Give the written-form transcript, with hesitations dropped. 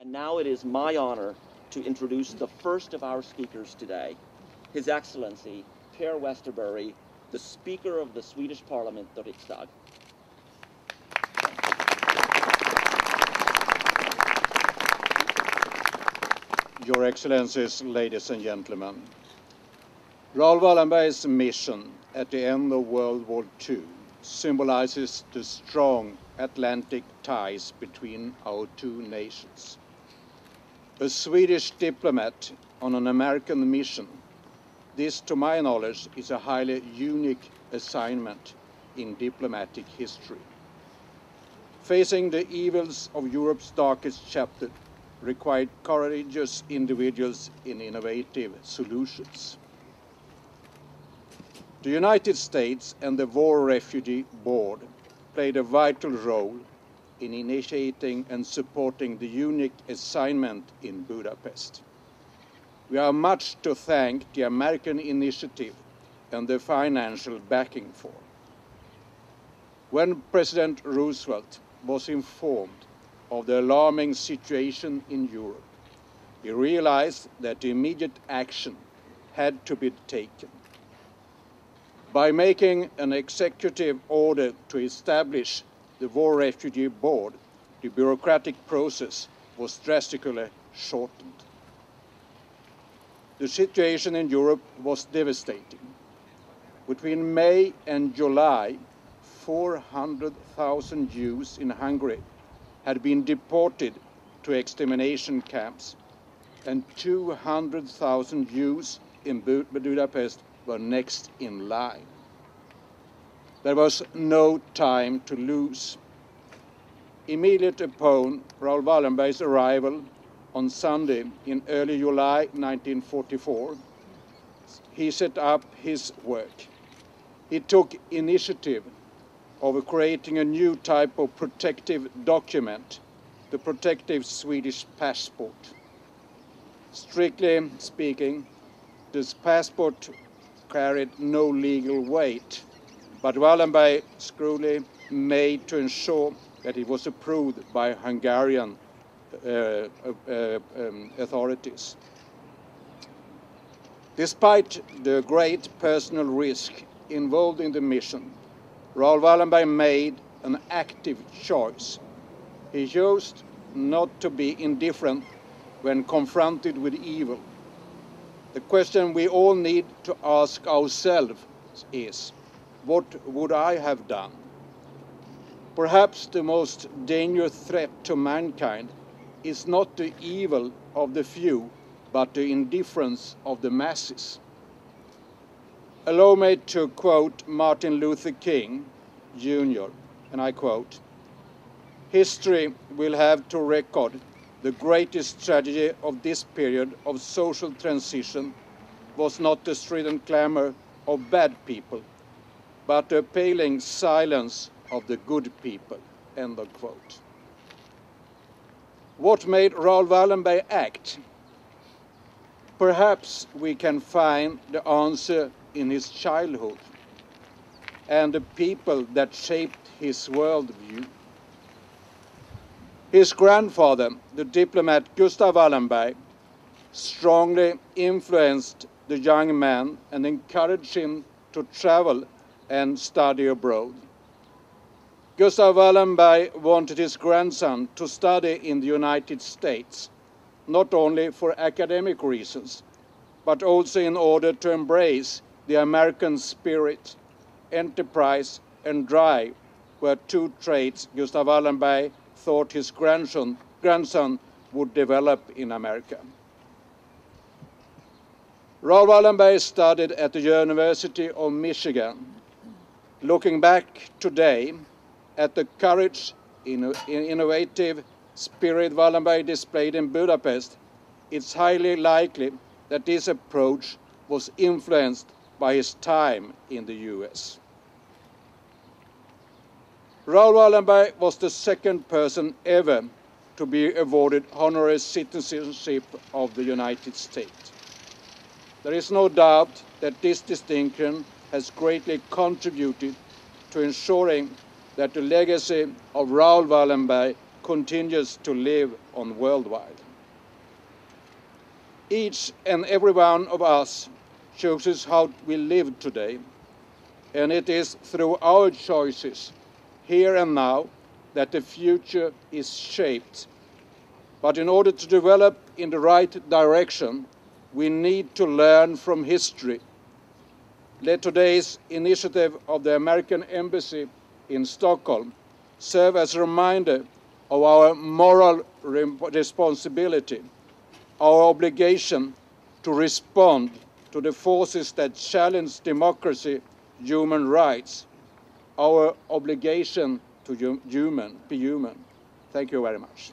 And now it is my honor to introduce the first of our speakers today, His Excellency Per Westerberg, the Speaker of the Swedish Parliament, the Riksdag. Your Excellencies, ladies and gentlemen, Raoul Wallenberg's mission at the end of World War II symbolizes the strong Atlantic ties between our two nations. A Swedish diplomat on an American mission, this, to my knowledge, is a highly unique assignment in diplomatic history. Facing the evils of Europe's darkest chapter required courageous individuals in innovative solutions. The United States and the War Refugee Board played a vital role in initiating and supporting the unique assignment in Budapest. We have much to thank the American initiative and the financial backing for. When President Roosevelt was informed of the alarming situation in Europe, he realized that immediate action had to be taken. By making an executive order to establish the War Refugee Board, the bureaucratic process was drastically shortened. The situation in Europe was devastating. Between May and July, 400,000 Jews in Hungary had been deported to extermination camps, and 200,000 Jews in Budapest were next in line. There was no time to lose. Immediately upon Raoul Wallenberg's arrival on Sunday in early July 1944, he set up his work. He took initiative of creating a new type of protective document, the protective Swedish passport. Strictly speaking, this passport carried no legal weight, but Wallenberg screwily made to ensure that it was approved by Hungarian authorities. Despite the great personal risk involved in the mission, Raoul Wallenberg made an active choice. He chose not to be indifferent when confronted with evil. The question we all need to ask ourselves is, what would I have done? Perhaps the most dangerous threat to mankind is not the evil of the few, but the indifference of the masses. Allow me to quote Martin Luther King, Jr., and I quote, "History will have to record the greatest tragedy of this period of social transition was not the strident clamor of bad people, but the appalling silence of the good people," end of quote. What made Raoul Wallenberg act? Perhaps we can find the answer in his childhood and the people that shaped his worldview. His grandfather, the diplomat Gustav Wallenberg, strongly influenced the young man and encouraged him to travel and study abroad. Gustav Wallenberg wanted his grandson to study in the United States, not only for academic reasons, but also in order to embrace the American spirit, enterprise, and drive, were two traits Gustav Wallenberg thought his grandson would develop in America. Raoul Wallenberg studied at the University of Michigan. Looking back today at the courage, innovative spirit Wallenberg displayed in Budapest, it's highly likely that this approach was influenced by his time in the US. Raoul Wallenberg was the second person ever to be awarded honorary citizenship of the United States. There is no doubt that this distinction has greatly contributed to ensuring that the legacy of Raoul Wallenberg continues to live on worldwide. Each and every one of us chooses how we live today, and it is through our choices here and now that the future is shaped. But in order to develop in the right direction, we need to learn from history. Let today's initiative of the American Embassy in Stockholm serve as a reminder of our moral responsibility, our obligation to respond to the forces that challenge democracy, human rights, our obligation to be human. Thank you very much.